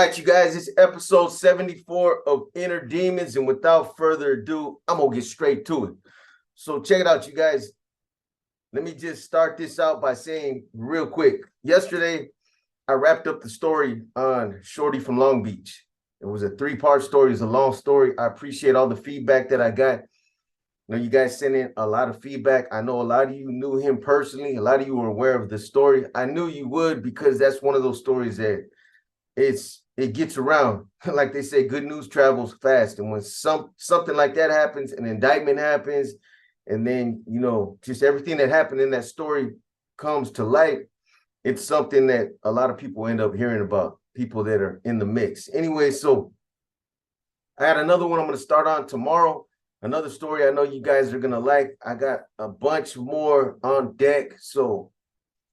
right, you guys, it's episode 74 of Inner Demons, and without further ado, I'm gonna get straight to it. So check it out, you guys. Let me just start this out by saying real quick. Yesterday, I wrapped up the story on Shorty from Long Beach. It was a three-part story. It's a long story. I appreciate all the feedback that I got. You know, you guys sent in a lot of feedback. I know a lot of you knew him personally. A lot of you were aware of the story. I knew you would, because that's one of those stories that it gets around. Like they say, good news travels fast. And when something like that happens, an indictment happens, and then, you know, just everything that happened in that story comes to light, it's something that a lot of people end up hearing about, people that are in the mix. Anyway, so I had another one I'm going to start on tomorrow. Another story I know you guys are going to like. I got a bunch more on deck, so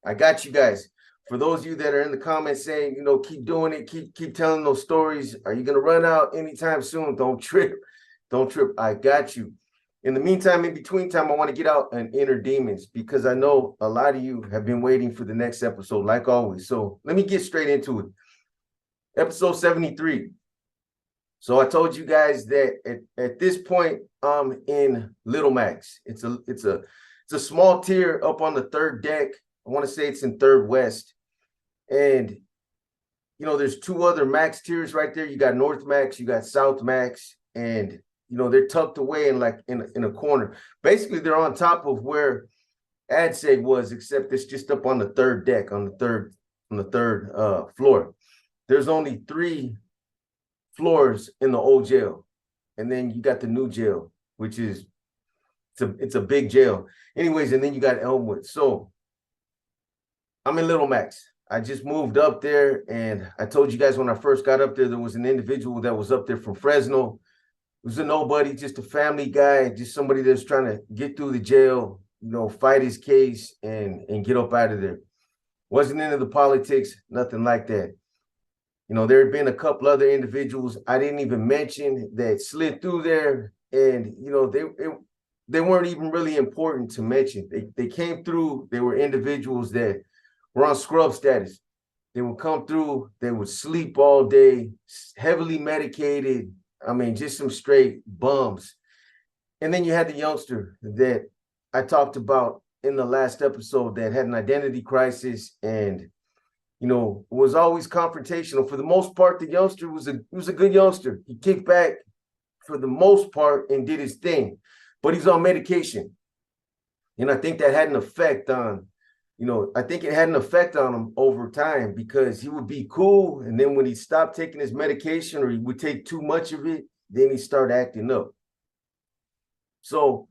I got you guys. For those of you that are in the comments saying, you know, keep doing it, keep telling those stories. Are you going to run out anytime soon? Don't trip. Don't trip. I got you. In the meantime, in between time, I want to get out an Inner Demons, because I know a lot of you have been waiting for the next episode, like always. So let me get straight into it. Episode 73. So I told you guys that at this point, I'm in Little Max. It's a small tier up on the third deck. I want to say it's in Third West. And, you know, there's two other max tiers right there. You got North Max, you got South Max, and, you know, they're tucked away in like in a corner. Basically, they're on top of where AdSeg was, except it's just up on the third deck, on the third floor. There's only 3 floors in the old jail, and then you got the new jail, which is it's a big jail. Anyways, and then you got Elmwood. So I'm in Little Max. I just moved up there, and I told you guys when I first got up there was an individual that was up there from Fresno. It was a nobody, just a family guy, just somebody that's trying to get through the jail, you know, fight his case and get up out of there. Wasn't into the politics, nothing like that. You know, there had been a couple other individuals I didn't even mention that slid through there, and, you know, they weren't even really important to mention. They came through. They were individuals that were on scrub status. They would come through, they would sleep all day, heavily medicated. I mean, just some straight bums. And then you had the youngster that I talked about in the last episode that had an identity crisis and, you know, was always confrontational. For the most part, the youngster was a good youngster. He kicked back for the most part and did his thing, but he's on medication. And I think that had an effect on, you know, I think it had an effect on him over time, because he would be cool, and then when he stopped taking his medication or he would take too much of it, then he started acting up. So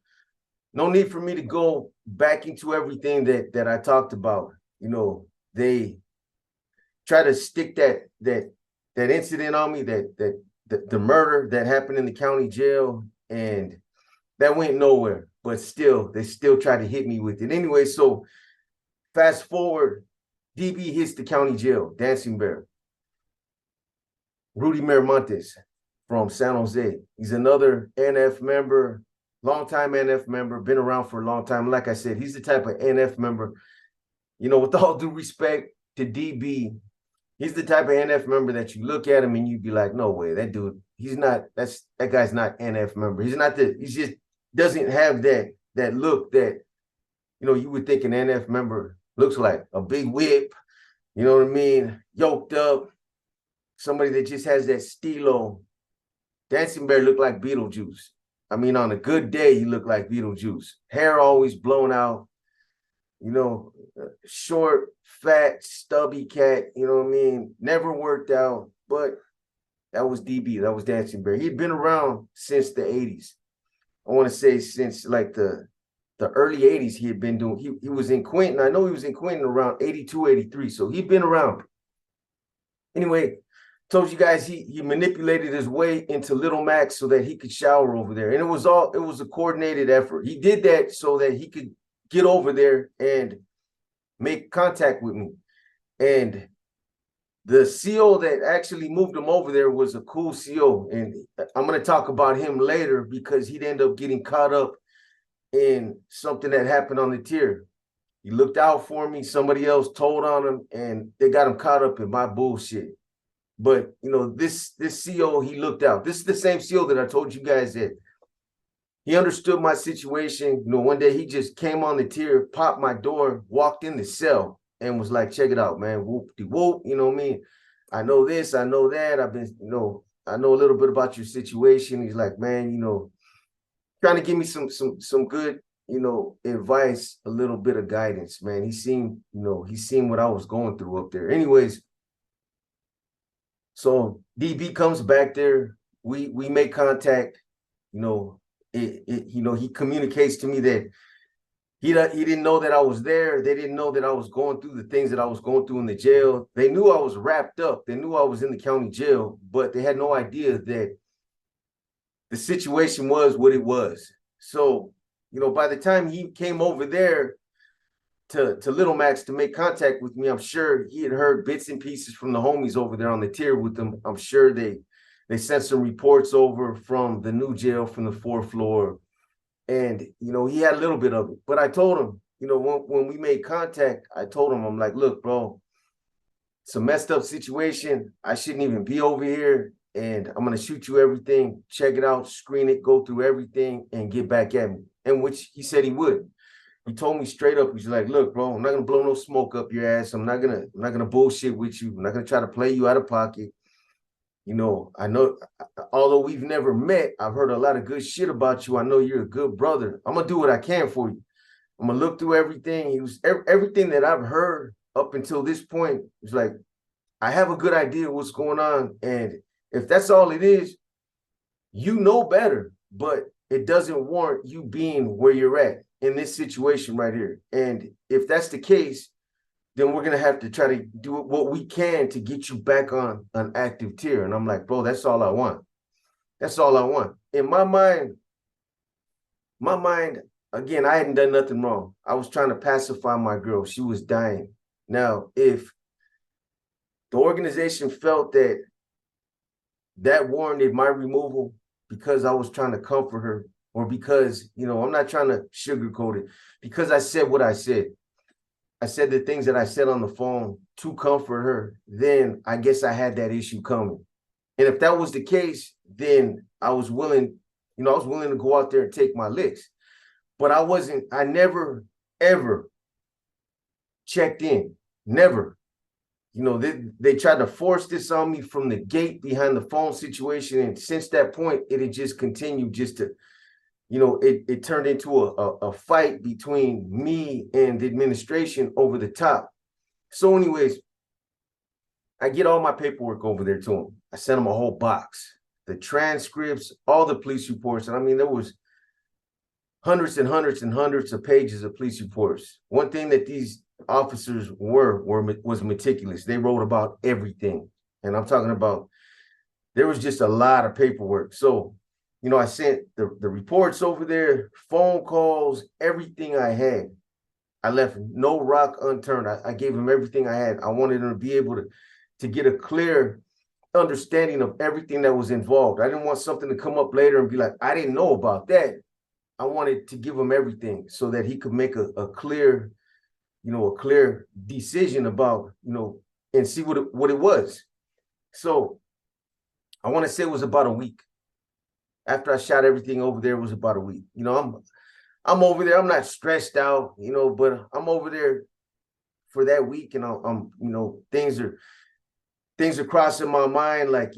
no need for me to go back into everything that I talked about. You know, they try to stick that incident on me, that the murder that happened in the county jail, and that went nowhere. But still, they still try to hit me with it. Anyway, so fast forward, DB hits the county jail, Dancing Bear. Rudy Miramontes from San Jose. He's another NF member, longtime NF member, been around for a long time. Like I said, he's the type of NF member, you know, with all due respect to DB, he's the type of NF member that you look at him and you'd be like, no way, that dude, that guy's not NF member. He just doesn't have that look that, you know, you would think an NF member looks like. A big whip, you know what I mean? Yoked up, somebody that just has that stilo. Dancing Bear looked like Beetlejuice. I mean, on a good day, he looked like Beetlejuice. Hair always blown out, you know, short, fat, stubby cat, you know what I mean? Never worked out, but that was DB. That was Dancing Bear. He'd been around since the 80s. I want to say since like the early 80s he had been doing. He was in Quentin. I know he was in Quentin around 82, 83. So he'd been around. Anyway, told you guys he manipulated his way into Little Max so that he could shower over there. And it was a coordinated effort. He did that so that he could get over there and make contact with me. And the CO that actually moved him over there was a cool CO. And I'm going to talk about him later, because he'd end up getting caught up in something that happened on the tier. He looked out for me. Somebody else told on him, and they got him caught up in my bullshit. But this CO, he looked out. This is the same CO that I told you guys that he understood my situation. One day he just came on the tier, popped my door, walked in the cell, and was like, check it out, man. Whoop de whoop. You know what I mean? I know this, I know that. I've been, I know a little bit about your situation. He's like, man, trying to give me some good, advice, a little bit of guidance, man. He seen what I was going through up there. Anyways, so DB comes back there. We make contact. He communicates to me that he didn't know that I was there. They didn't know that I was going through the things that I was going through in the jail. They knew I was wrapped up. They knew I was in the county jail, but they had no idea that the situation was what it was. So, by the time he came over there to Little Max to make contact with me, I'm sure he had heard bits and pieces from the homies over there on the tier with them. I'm sure they sent some reports over from the new jail from the 4th floor. And, he had a little bit of it. But I told him, when we made contact, I told him, I'm like, look, bro, it's a messed up situation. I shouldn't even be over here. And I'm going to shoot you everything, check it out, screen it, go through everything, and get back at me. And which he said he would. He told me straight up, he's like, look, bro, I'm not going to blow no smoke up your ass. I'm not going to bullshit with you. I'm not going to try to play you out of pocket. I know, although we've never met, I've heard a lot of good shit about you. I know you're a good brother. I'm going to do what I can for you. I'm going to look through everything. Everything that I've heard up until this point. It's like, I have a good idea what's going on. And if that's all it is, you know better, but it doesn't warrant you being where you're at in this situation right here. And if that's the case, then we're going to have to try to do what we can to get you back on an active tier. And I'm like, bro, that's all I want. That's all I want. In my mind, again, I hadn't done nothing wrong. I was trying to pacify my girl. She was dying. Now, if the organization felt that warranted my removal because I was trying to comfort her, or because, I'm not trying to sugarcoat it, because I said what I said. I said the things that I said on the phone to comfort her, then I guess I had that issue coming. And if that was the case, then I was willing to go out there and take my licks. But I never, ever checked in. Never. They tried to force this on me from the gate behind the phone situation. And since that point, it had just continued just to, it turned into a fight between me and the administration over the top. So anyways, I get all my paperwork over there to him. I sent him a whole box, the transcripts, all the police reports. And I mean, there was hundreds and hundreds and hundreds of pages of police reports. One thing that these officers was meticulous. They wrote about everything. And I'm talking about, there was just a lot of paperwork. So, I sent the reports over there, phone calls, everything I had. I left no rock unturned. I gave him everything I had. I wanted him to be able to get a clear understanding of everything that was involved. I didn't want something to come up later and be like, I didn't know about that. I wanted to give him everything so that he could make a clear, a clear decision about, and see what it was. So I want to say it was about a week. After I shot everything over there, it was about a week. I'm over there. I'm not stressed out, but I'm over there for that week, and I'm things are crossing my mind. Like,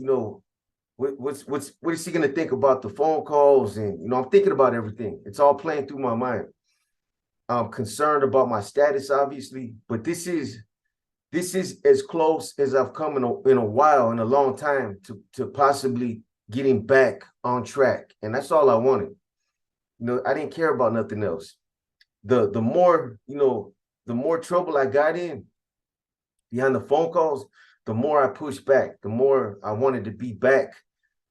what is he gonna think about the phone calls? And I'm thinking about everything. It's all playing through my mind. I'm concerned about my status, obviously, but this is as close as I've come in a while, in a long time, to possibly getting back on track. And that's all I wanted. I didn't care about nothing else. The more trouble I got in behind the phone calls, the more I pushed back, the more I wanted to be back,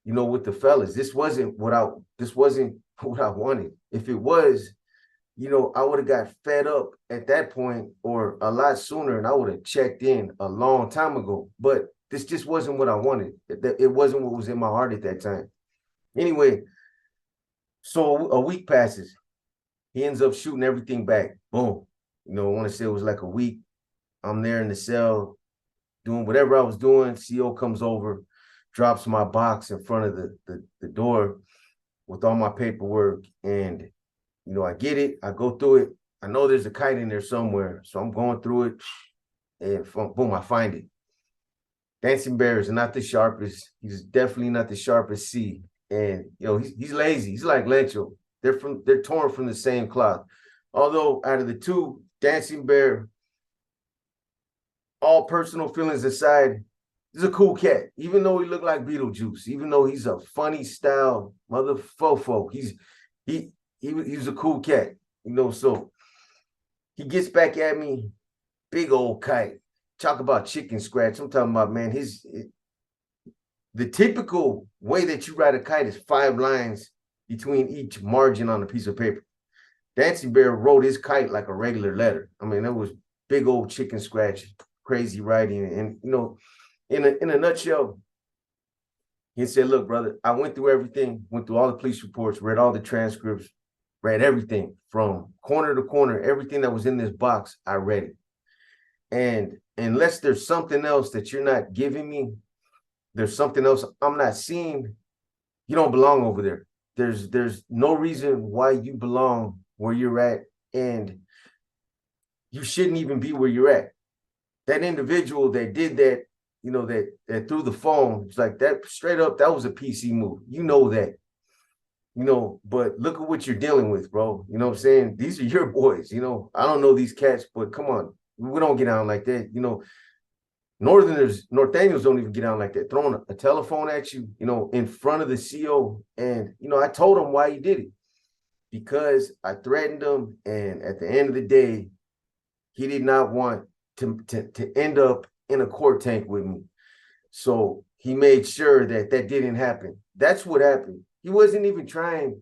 with the fellas. This wasn't what I wanted. If it was, I would have got fed up at that point, or a lot sooner, and I would have checked in a long time ago. But this just wasn't what I wanted. It wasn't what was in my heart at that time. Anyway, so a week passes. He ends up shooting everything back. Boom. I want to say it was like a week. I'm there in the cell. doing whatever I was doing. CO comes over, drops my box in front of the door with all my paperwork. And, I get it. I go through it. I know there's a kite in there somewhere. So I'm going through it. And boom, I find it. Dancing Bear is not the sharpest. He's definitely not the sharpest C. And, he's lazy. He's like Lencho. They're torn from the same cloth. Although out of the two, Dancing Bear, all personal feelings aside, he's a cool cat. Even though he looked like Beetlejuice, even though he's a funny style mother fofo, he was a cool cat, so he gets back at me, big old kite. Talk about chicken scratch. I'm talking about, man, the typical way that you ride a kite is 5 lines between each margin on a piece of paper. Dancing Bear wrote his kite like a regular letter. I mean, it was big old chicken scratch, crazy writing. And, in a nutshell, he said, look, brother, I went through everything, went through all the police reports, read all the transcripts, read everything from corner to corner, everything that was in this box, I read it. And unless there's something else that you're not giving me, there's something else I'm not seeing, you don't belong over there. There's no reason why you belong where you're at, and you shouldn't even be where you're at. That individual that did that, that threw the phone, it's like that straight up, that was a PC move. You know that. But look at what you're dealing with, bro. You know what I'm saying? These are your boys, I don't know these cats, but come on. We don't get out like that. Northaniels don't even get out like that. Throwing a telephone at you, in front of the CO. And, I told him why he did it. Because I threatened him. And at the end of the day, he did not want to end up in a court tank with me. So he made sure that didn't happen. That's what happened. He wasn't even trying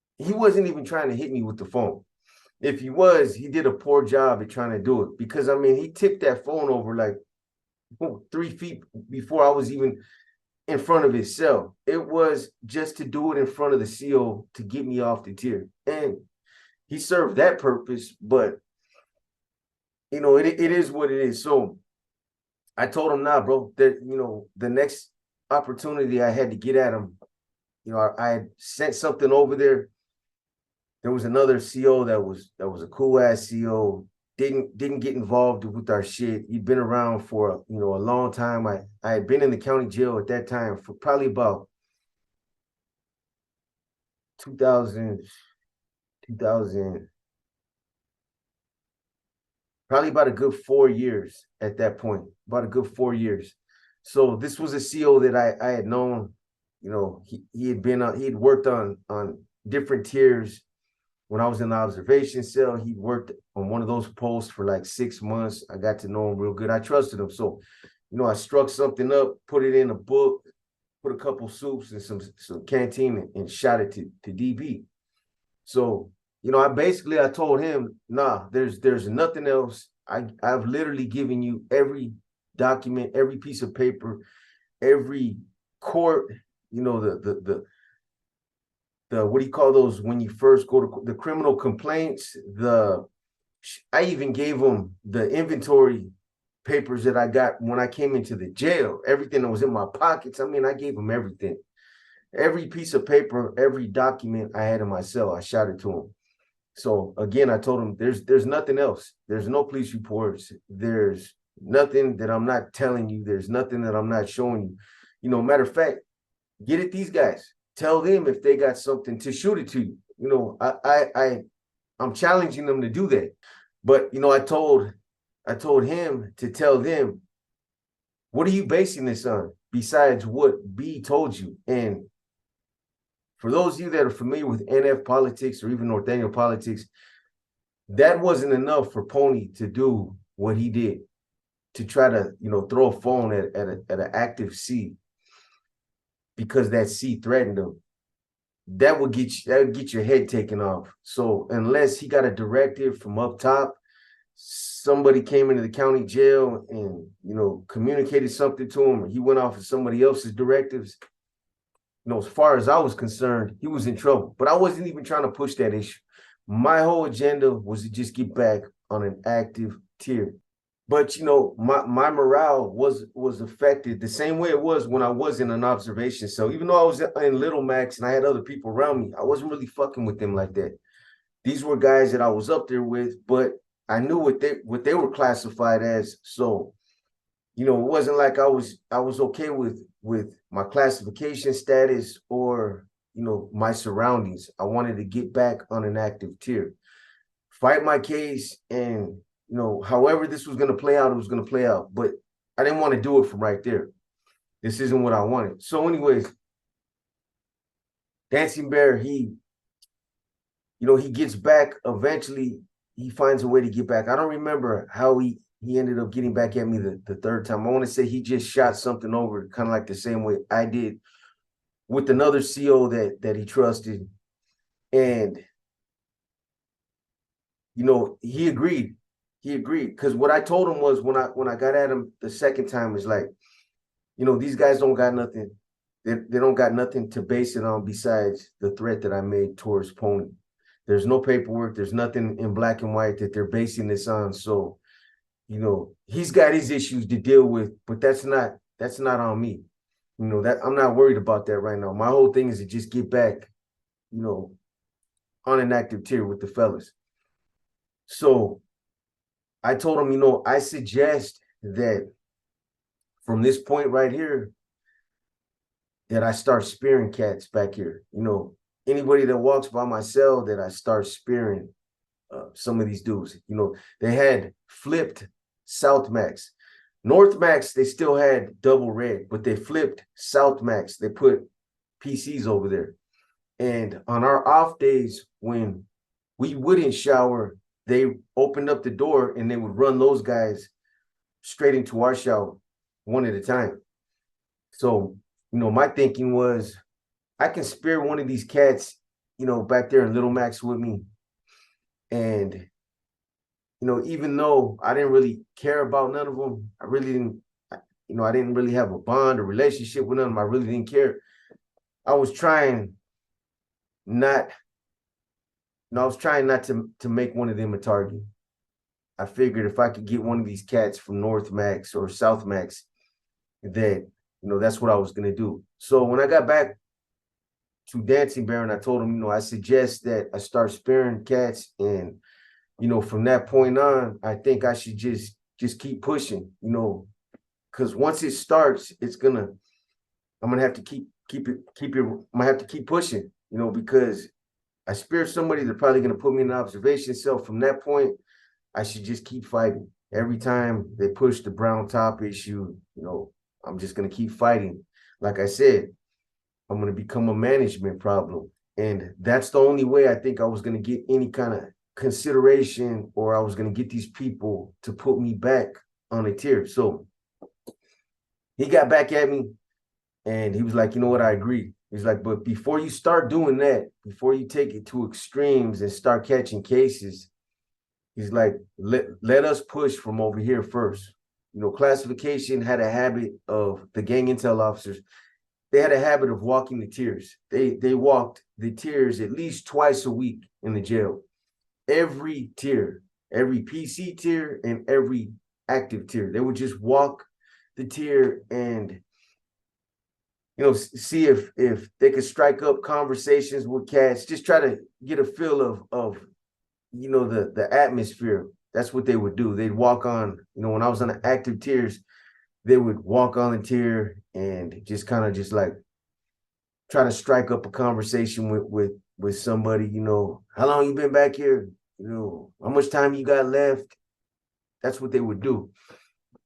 to hit me with the phone. If he was, he did a poor job at trying to do it, because he tipped that phone over like 3 feet before I was even in front of his cell. It was just to do it in front of the CO to get me off the tier. And he served that purpose, but it is what it is. So I told him, nah, bro, that, the next opportunity I had to get at him, I had sent something over there. There was another CO that was a cool ass CO, didn't get involved with our shit. He'd been around for a long time. I had been in the county jail at that time for probably about 2000, probably about a good 4 years at that point, about a good 4 years. So this was a CO that I had known. He had worked on different tiers. When I was in the observation cell, he worked on one of those posts for like 6 months. I got to know him real good. I trusted him. So, I struck something up, put it in a book, put a couple soups and some canteen and shot it to DB. So, I told him, nah, there's nothing else. I've literally given you every document, every piece of paper, every court, the what do you call those when you first go to the criminal complaints? I even gave them the inventory papers that I got when I came into the jail. Everything that was in my pockets. I gave them everything. Every piece of paper, every document I had in my cell, I shot it to him. So again, I told him there's nothing else. There's no police reports. There's nothing that I'm not telling you. There's nothing that I'm not showing you. Matter of fact, get at these guys. Tell them if they got something to shoot it to you. I'm challenging them to do that. But I told him to tell them, what are you basing this on besides what B told you? And for those of you that are familiar with NF politics or even Northaniel politics, that wasn't enough for Pony to do what he did, to try to throw a phone at an active C because that C threatened him. That would get your head taken off. So unless he got a directive from up top, somebody came into the county jail and communicated something to him, or he went off of somebody else's directives, as far as I was concerned, he was in trouble. But I wasn't even trying to push that issue. My whole agenda was to just get back on an active tier. But you know, my morale was affected the same way it was when I was in an observation cell. Even though I was in Little Max and I had other people around me, I wasn't really fucking with them like that. These were guys that I was up there with, but I knew what they were classified as. So, you know, it wasn't like I was okay with my classification status or, you know, my surroundings. I wanted to get back on an active tier, fight my case, and you know, however this was going to play out, it was going to play out. But I didn't want to do it from right there. This isn't what I wanted. So, anyways, Dancing Bear, you know, he gets back eventually. He finds a way to get back. I don't remember how he ended up getting back at me the third time. I want to say he just shot something over, kind of like the same way I did with another CO that he trusted. And you know, he agreed. He agreed. Because what I told him was when I got at him the second time is like, you know, these guys don't got nothing. They don't got nothing to base it on besides the threat that I made towards Pony. There's no paperwork. There's nothing in black and white that they're basing this on. So, you know, he's got his issues to deal with, but that's not on me. You know, that I'm not worried about that right now. My whole thing is to just get back, you know, on an active tier with the fellas. So I told him, you know, I suggest that from this point right here, that I start spearing cats back here. You know, anybody that walks by my cell, that I start spearing some of these dudes. You know, they had flipped South Max. North Max, they still had double red, but they flipped South Max. They put PCs over there. And on our off days, when we wouldn't shower, they opened up the door and they would run those guys straight into our shower one at a time. So, you know, my thinking was I can spare one of these cats, you know, back there in Little Max with me. And, you know, even though I didn't really care about none of them, I really didn't, you know, I didn't really have a bond or relationship with none of them. I really didn't care. I was trying not, you know, I was trying not to make one of them a target. I figured if I could get one of these cats from North Max or South Max, that, you know, that's what I was going to do. So when I got back to Dancing Bear and I told him, you know, I suggest that I start sparing cats. And, you know, from that point on, I think I should just keep pushing, you know, because once it starts, I'm going to have to keep it, I'm going to have to keep pushing, you know, because I spared somebody, they're probably going to put me in an observation cell. From that point, I should just keep fighting. Every time they push the brown top issue, you know, I'm just going to keep fighting. Like I said, I'm going to become a management problem. And that's the only way I think I was going to get any kind of consideration, or I was going to get these people to put me back on a tier. So he got back at me and he was like, you know what, I agree. He's like, but before you start doing that, before you take it to extremes and start catching cases, he's like, let us push from over here first. You know, classification had a habit of, the gang intel officers, they had a habit of walking the tiers. They walked the tiers at least twice a week in the jail. Every tier, every PC tier and every active tier. They would just walk the tier and, you know, see if they could strike up conversations with cats, just try to get a feel of you know, the atmosphere. That's what they would do. They'd walk on, you know, when I was on the active tiers, they would walk on the tier and just kind of just like try to strike up a conversation with somebody, you know, how long you been back here? You know, how much time you got left? That's what they would do.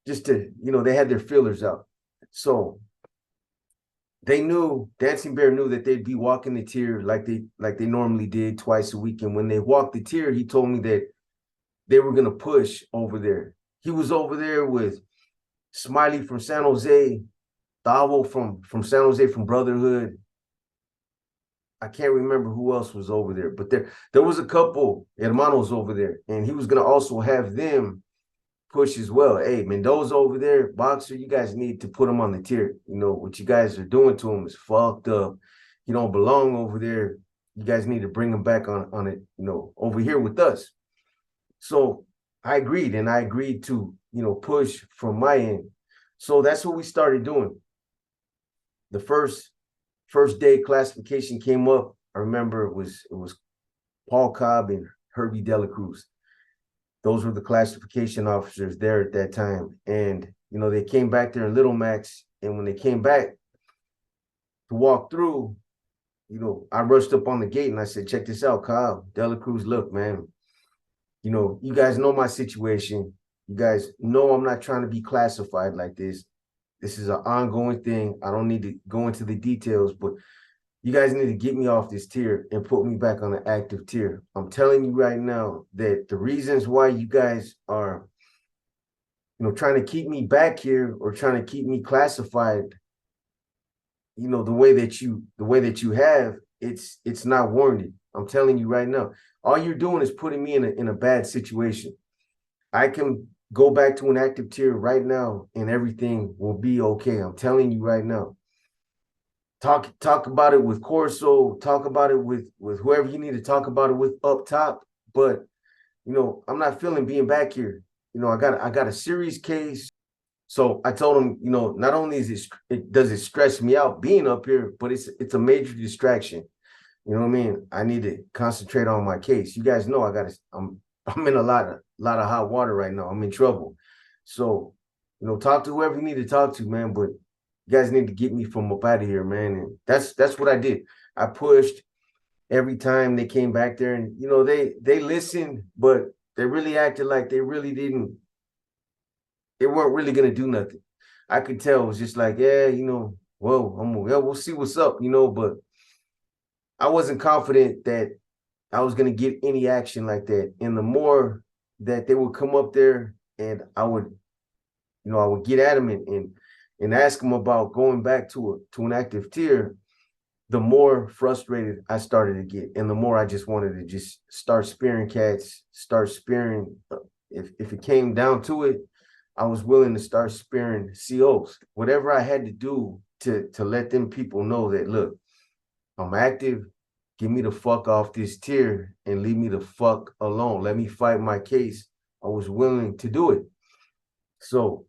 Just to, you know, they had their feelers out. So they knew, Dancing Bear knew that they'd be walking the tier like they normally did twice a week. And when they walked the tier, he told me that they were gonna push over there. He was over there with Smiley from San Jose, Davo from San Jose from Brotherhood. I can't remember who else was over there, but there was a couple hermanos over there, and he was gonna also have them push as well. Hey, Mendoza over there, Boxer, you guys need to put him on the tier. You know, what you guys are doing to him is fucked up. He don't belong over there. You guys need to bring him back on it, you know, over here with us. So I agreed, and I agreed to, push from my end. So that's what we started doing. The first day classification came up. I remember it was Paul Cobb and Herbie Delacruz. Those were the classification officers there at that time. And, they came back there in Little Max. And when they came back to walk through, I rushed up on the gate and I said, check this out, Cobb, Delacruz, look, man, you guys know my situation. You guys know I'm not trying to be classified like this. This is an ongoing thing. I don't need to go into the details, but you guys need to get me off this tier and put me back on the active tier. I'm telling you right now that the reasons why you guys are, trying to keep me back here or trying to keep me classified, the way that you have, it's not warranted. I'm telling you right now. All you're doing is putting me in a bad situation. I can go back to an active tier right now and everything will be okay. I'm telling you right now. Talk about it with Corso, talk about it with whoever you need to talk about it with up top. But I'm not feeling being back here. I got a serious case. So I told him, not only does it stress me out being up here, but it's a major distraction. You know what I mean? I need to concentrate on my case. You guys know I'm in a lot of hot water right now. I'm in trouble. So, talk to whoever you need to talk to, man. But you guys need to get me from up out of here, man. And that's what I did. I pushed every time they came back there, and they listened, but they really acted like they really didn't. They weren't really gonna do nothing. I could tell it was just like, yeah, we'll see what's up, but I wasn't confident that I was gonna get any action like that. And the more that they would come up there and I would get at them and ask them about going back to an active tier, the more frustrated I started to get, and the more I just wanted to just start spearing cats, start spearing. If it came down to it, I was willing to start spearing COs, whatever I had to do to let them people know that, look, I'm active. Get me the fuck off this tier and leave me the fuck alone. Let me fight my case. I was willing to do it. So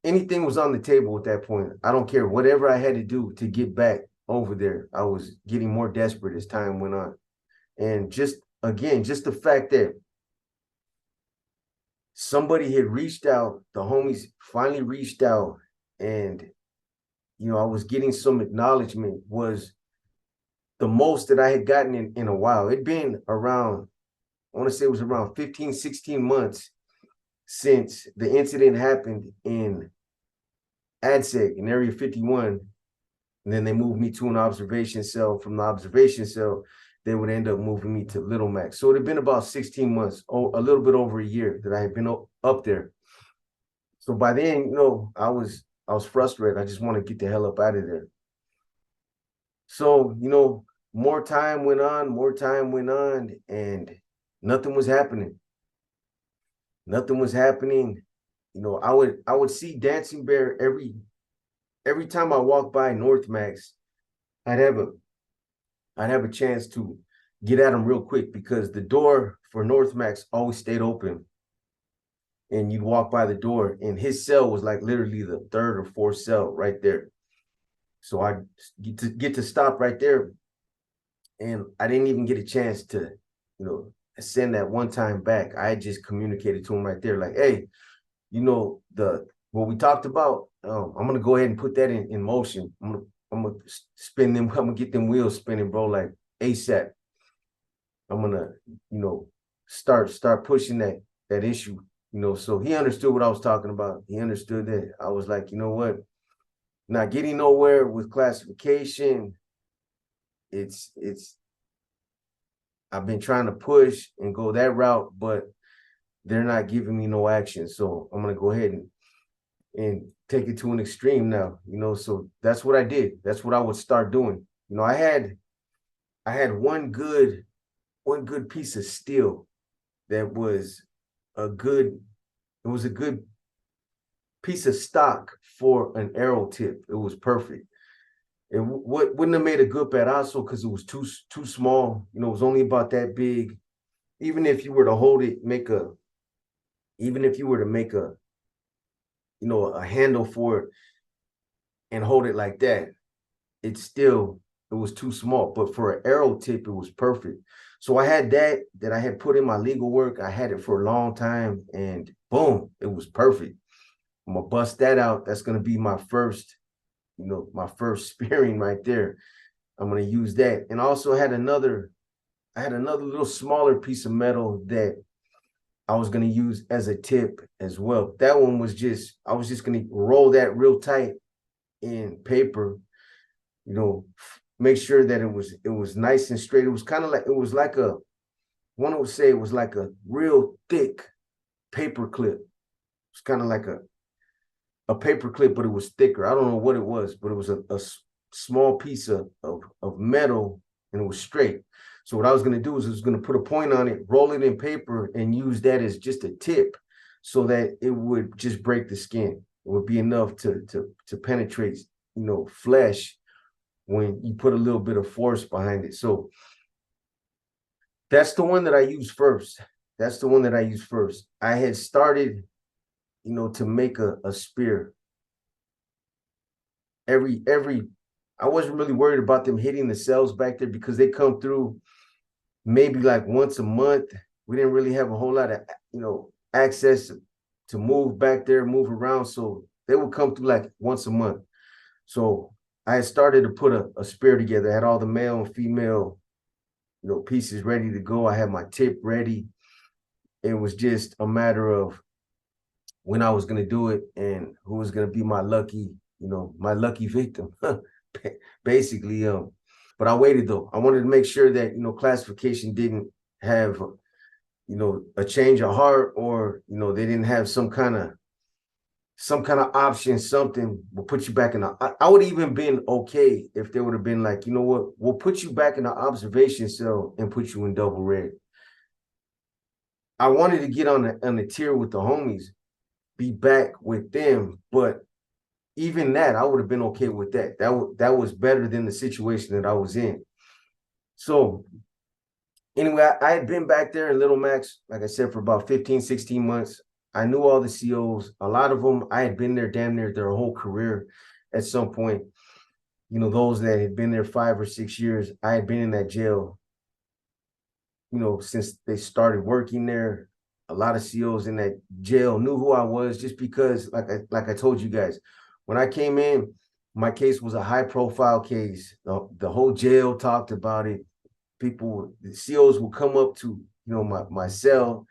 anything was on the table at that point. I don't care. Whatever I had to do to get back over there, I was getting more desperate as time went on. And just the fact that somebody had reached out, the homies finally reached out, and I was getting some acknowledgement was the most that I had gotten in a while. It'd been around, I want to say it was around 15, 16 months since the incident happened in ADSEC in Area 51. And then they moved me to an observation cell. From the observation cell, they would end up moving me to Little Max. So it had been about 16 months, a little bit over a year that I had been up there. So by then, I was frustrated. I just want to get the hell up out of there. So, more time went on, and nothing was happening. Nothing was happening. I would see Dancing Bear every time I walked by North Max. I'd have a chance to get at him real quick because the door for North Max always stayed open. And you'd walk by the door, and his cell was like literally the third or fourth cell right there. So I get to stop right there. And I didn't even get a chance to, send that one time back. I just communicated to him right there, like, hey, what we talked about, I'm gonna go ahead and put that in motion. I'm gonna spin them, I'm gonna get them wheels spinning, bro, like ASAP. I'm gonna, start pushing that issue, so he understood what I was talking about. He understood that I was like, you know what, not getting nowhere with classification. It's I've been trying to push and go that route, but they're not giving me no action. So I'm gonna go ahead and take it to an extreme now, so that's what I did. That's what I would start doing. I had one good piece of steel that was a good piece of stock for an arrow tip. It was perfect. It wouldn't have made a good pedazo because it was too small. It was only about that big. Even if you were to hold it, make a even if you were to make a, a handle for it and hold it like that, it was too small. But for an arrow tip, it was perfect. So I had that I had put in my legal work. I had it for a long time, and boom, it was perfect. I'm gonna bust that out. That's gonna be my first, my first spearing right there. I'm gonna use that. And I also had I had another little smaller piece of metal that I was gonna use as a tip as well. That one was I was just gonna roll that real tight in paper, make sure that it was nice and straight. It was kind of like one would say it was like a real thick paper clip. It's kind of like a paper clip, but it was thicker. I don't know what it was, but it was a small piece of metal, and it was straight. So what I was going to do is I was going to put a point on it, roll it in paper, and use that as just a tip, so that it would just break the skin. It would be enough to penetrate, flesh when you put a little bit of force behind it. So that's the one that I use first. That's the one that I use first. I had started, to make a spear. I wasn't really worried about them hitting the cells back there because they come through maybe like once a month. We didn't really have a whole lot of, access to move back there, move around. So they would come through like once a month. So I had started to put a spear together. I had all the male and female, pieces ready to go. I had my tip ready. It was just a matter of when I was going to do it and who was going to be my lucky victim, basically. But I waited though. I wanted to make sure that, classification didn't have, a change of heart, or, they didn't have some kind of option, something will put you back in I would even been okay if they would have been like, you know what, we'll put you back in the observation cell and put you in double red. I wanted to get on the tier with the homies, be back with them, but even that, I would have been okay with that. That was better than the situation that I was in. So anyway, I had been back there in Little Max, like I said, for about 15, 16 months. I knew all the COs. A lot of them, I had been there damn near their whole career at some point. Those that had been there 5 or 6 years, I had been in that jail, since they started working there. A lot of COs in that jail knew who I was, just because, like I told you guys, when I came in, my case was a high profile case. The whole jail talked about it. The COs would come up to, my cell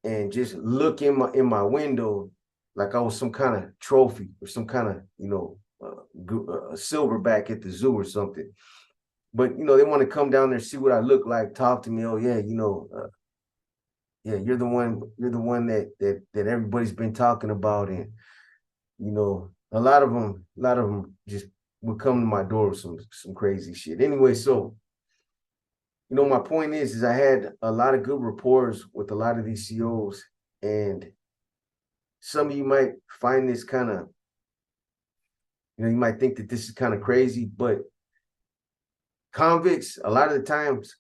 and just look in my window like I was some kind of trophy or some kind of, silverback at the zoo or something. But, they want to come down there, see what I look like, talk to me. Oh yeah, yeah, you're the one that everybody's been talking about. And, a lot of them just would come to my door with some crazy shit. Anyway, so, my point is I had a lot of good rapport with a lot of these COs, and some of you might find this kind of, you might think that this is kind of crazy, but convicts, a lot of the times,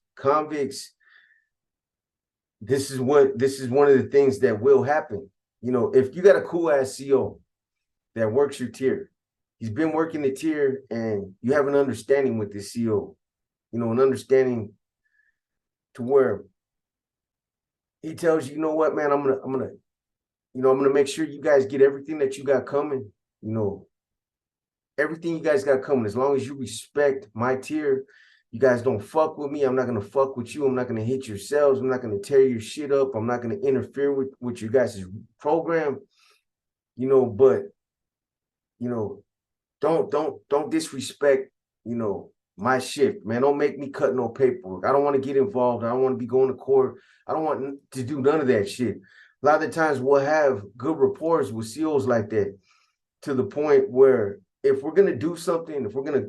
this is one of the things that will happen. If you got a cool ass CO that works your tier, he's been working the tier, and you have an understanding with this CO, an understanding to where he tells you, you know what, man, I'm gonna make sure you guys get everything that you got coming, everything you guys got coming. As long as you respect my tier, you guys don't fuck with me. I'm not gonna fuck with you. I'm not gonna hit your cells. I'm not gonna tear your shit up. I'm not gonna interfere with you guys' program, but don't disrespect, my shift, man. Don't make me cut no paperwork. I don't want to get involved. I don't want to be going to court. I don't want to do none of that shit. A lot of the times we'll have good rapports with COs like that, to the point where if we're gonna do something, if we're gonna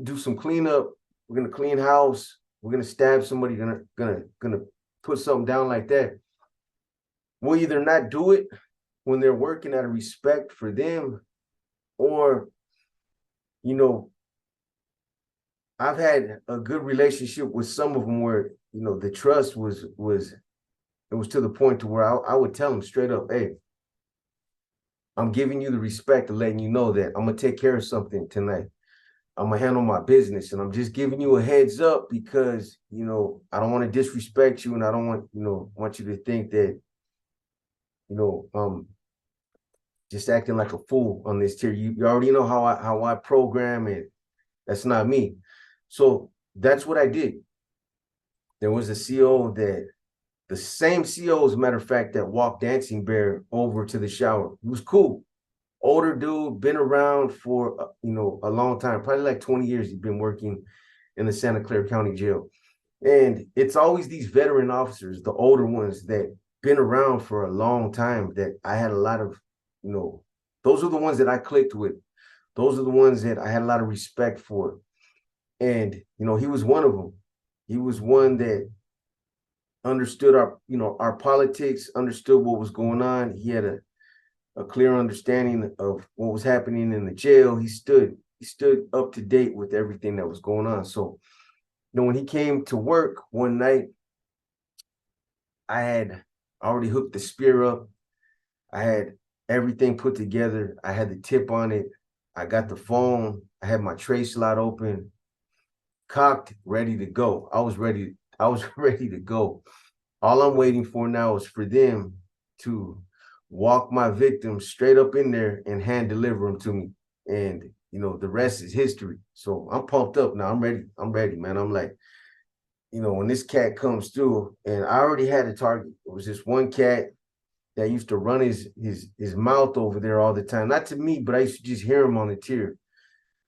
do some cleanup, we're gonna clean house, we're gonna stab somebody, gonna put something down like that, we'll either not do it when they're working out of respect for them, or, I've had a good relationship with some of them where, the trust was it was to the point to where I would tell him straight up, hey, I'm giving you the respect of letting you know that I'm gonna take care of something tonight. I'm gonna handle my business, and I'm just giving you a heads up because I don't want to disrespect you, and I don't want you to think that just acting like a fool on this tier. You already know how I program, and that's not me. So that's what I did. There was a CO that the same CO, as a matter of fact, that walked Dancing Bear over to the shower. He was cool. Older dude, been around for a long time, probably like 20 years. He's been working in the Santa Clara County Jail. And it's always these veteran officers, the older ones that been around for a long time, that I had a lot of, those are the ones that I clicked with. Those are the ones that I had a lot of respect for. And, he was one of them. He was one that understood our politics, understood what was going on. He had a clear understanding of what was happening in the jail. He stood up to date with everything that was going on. So, when he came to work one night, I had already hooked the spear up. I had everything put together. I had the tip on it. I got the phone. I had my tray slot open, cocked, ready to go. I was ready to go. All I'm waiting for now is for them to walk my victim straight up in there and hand deliver them to me. And, the rest is history. So I'm pumped up now. I'm ready, man. I'm like, when this cat comes through, and I already had a target. It was this one cat that used to run his mouth over there all the time. Not to me, but I used to just hear him on the tier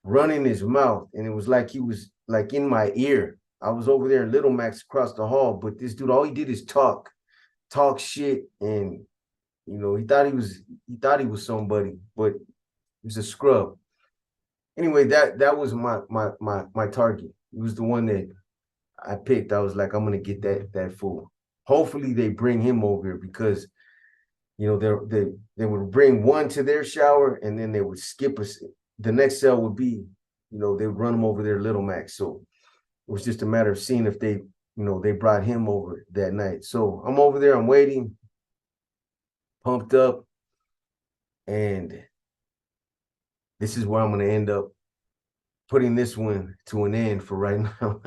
running his mouth. And it was like he was like in my ear. I was over there in Little Max across the hall, but this dude, all he did is talk shit. And, he thought he was somebody, but he was a scrub. Anyway, that was my target. He was the one that I picked. I was like, I'm gonna get that fool. Hopefully they bring him over here because they would bring one to their shower, and then they would skip us. The next cell would be, they would run him over there, Little Max. So it was just a matter of seeing if they brought him over that night. So I'm over there, I'm waiting, pumped up, and this is where I'm gonna end up putting this one to an end for right now.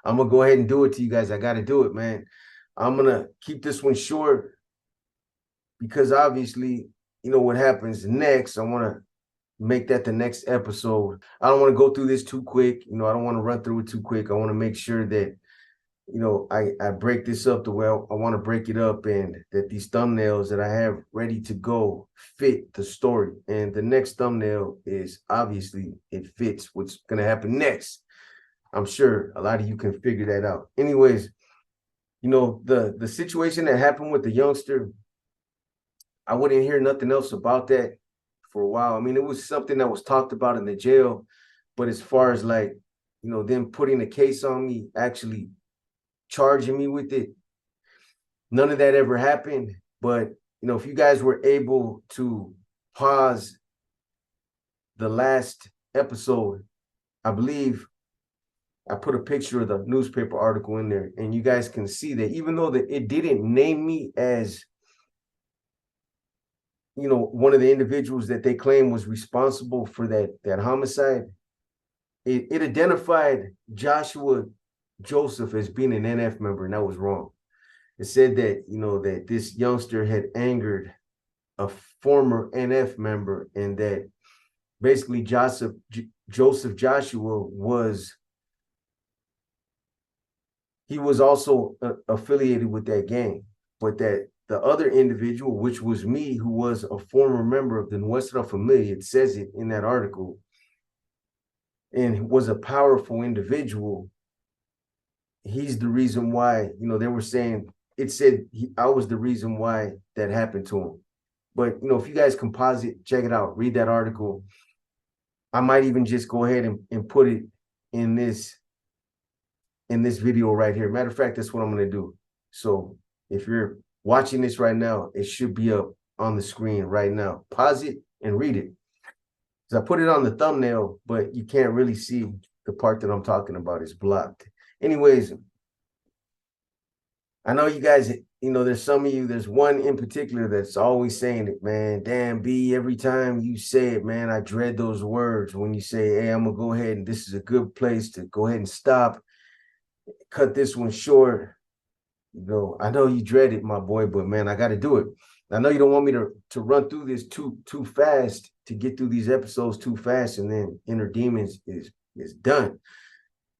I'm gonna go ahead and do it to you guys. I gotta do it, man. I'm gonna keep this one short because obviously, what happens next. I want to make that the next episode. I don't want to go through this too quick. I don't want to run through it too quick. I want to make sure that, I break this up the way I want to break it up, and that these thumbnails that I have ready to go fit the story. And the next thumbnail is obviously it fits what's going to happen next. I'm sure a lot of you can figure that out. Anyways, the situation that happened with the youngster, I wouldn't hear nothing else about that for a while. I mean, it was something that was talked about in the jail, but as far as like, them putting a case on me, actually charging me with it, none of that ever happened. But, if you guys were able to pause the last episode, I believe I put a picture of the newspaper article in there, and you guys can see that even though that it didn't name me as one of the individuals that they claim was responsible for that homicide, it identified Joshua Joseph as being an NF member, and that was wrong. It said that, that this youngster had angered a former NF member, and that basically Joseph Joshua was also affiliated with that gang, but that the other individual, which was me, who was a former member of the Nuestra Familia, it says it in that article, and was a powerful individual. He's the reason why, they were saying, it said I was the reason why that happened to him. But, if you guys compose it, check it out, read that article. I might even just go ahead and put it in this video right here. Matter of fact, that's what I'm going to do. So if you're watching this right now, it should be up on the screen right now. Pause it and read it. Because I put it on the thumbnail, but you can't really see the part that I'm talking about. It's blocked. Anyways, I know you guys, there's some of you, there's one in particular that's always saying it, man. Damn, B, every time you say it, man, I dread those words when you say, hey, I'm going to go ahead and this is a good place to go ahead and stop, cut this one short. I know you dread it, my boy, but man, I got to do it. I know you don't want me to run through this too fast, to get through these episodes too fast, and then Inner Demons is done.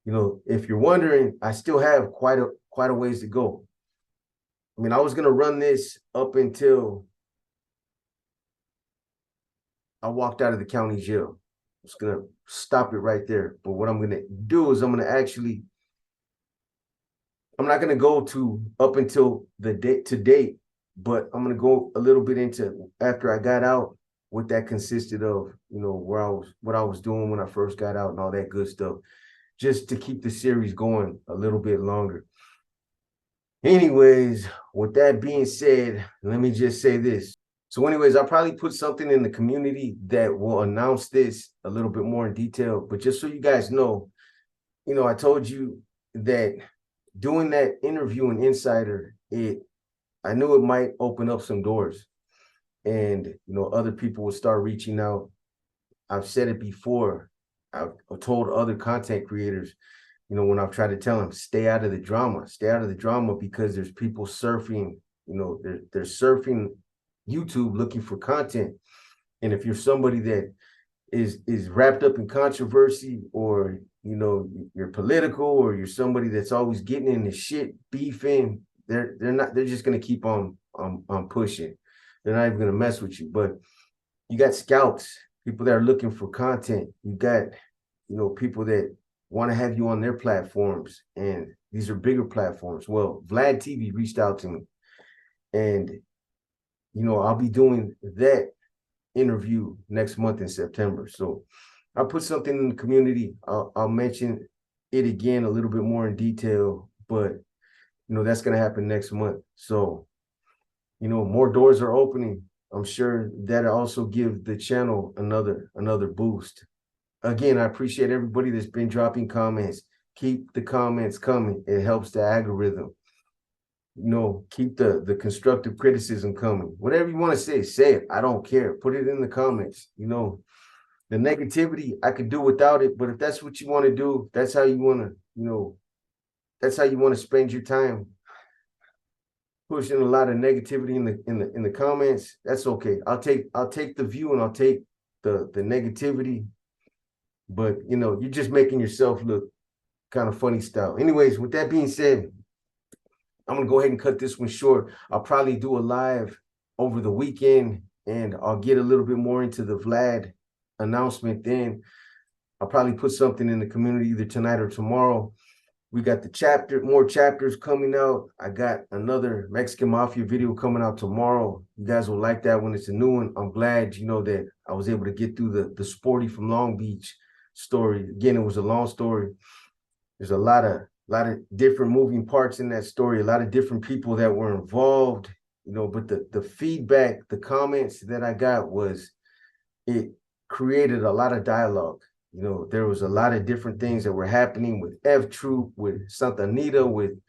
If you're wondering, I still have quite a ways to go. I mean, I was gonna run this up until I walked out of the county jail. I was gonna stop it right there. But what I'm gonna do is I'm not gonna go to up until the date, but I'm gonna go a little bit into after I got out, what that consisted of, what I was doing when I first got out and all that good stuff, just to keep the series going a little bit longer. Anyways, with that being said, let me just say this. So anyways, I'll probably put something in the community that will announce this a little bit more in detail. But just so you guys know, I told you that doing that interview in Insider, I knew it might open up some doors, and other people would start reaching out. I've said it before. I've told other content creators, when I've tried to tell them, stay out of the drama, because there's people surfing, they're surfing YouTube looking for content. And if you're somebody that is wrapped up in controversy, or you're political, or you're somebody that's always getting in the shit, beefing, they're just going to keep on pushing. They're not even going to mess with you. But you got scouts, people that are looking for content. You got people that want to have you on their platforms, and these are bigger platforms. Well, Vlad TV reached out to me, and I'll be doing that interview next month in September. So I'll put something in the community. I'll mention it again a little bit more in detail, but that's going to happen next month. So more doors are opening. I'm sure that'll also give the channel another boost. Again, I appreciate everybody that's been dropping comments. Keep the comments coming. It helps the algorithm. Keep the constructive criticism coming. Whatever you want to say it. I don't care. Put it in the comments. The negativity, I could do without it, but if that's what you want to do, that's how you want to, that's how you want to spend your time, pushing a lot of negativity in the comments. That's okay. I'll take the view, and I'll take the negativity. But you're just making yourself look kind of funny style. Anyways, with that being said, I'm gonna go ahead and cut this one short. I'll probably do a live over the weekend, and I'll get a little bit more into the Vlad announcement then. I'll probably put something in the community either tonight or tomorrow. We got more chapters coming out. I got another Mexican Mafia video coming out tomorrow. You guys will like that one. It's a new one. I'm glad, that I was able to get through the Sporty from Long Beach story. Again, it was a long story. There's a lot of different moving parts in that story, a lot of different people that were involved, but the feedback, the comments that I got it created a lot of dialogue. There was a lot of different things that were happening with F Troop, with Santa Anita, with,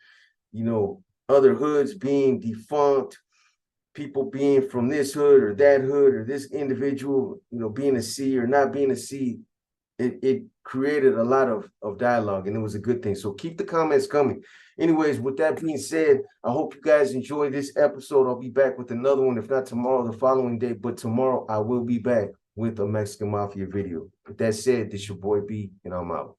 other hoods being defunct, people being from this hood or that hood, or this individual, being a C or not being a C. It created a lot of dialogue, and it was a good thing. So keep the comments coming. Anyways, with that being said, I hope you guys enjoy this episode. I'll be back with another one, if not tomorrow, the following day. But tomorrow I will be back with a Mexican Mafia video. With that said, this your boy B, and I'm out.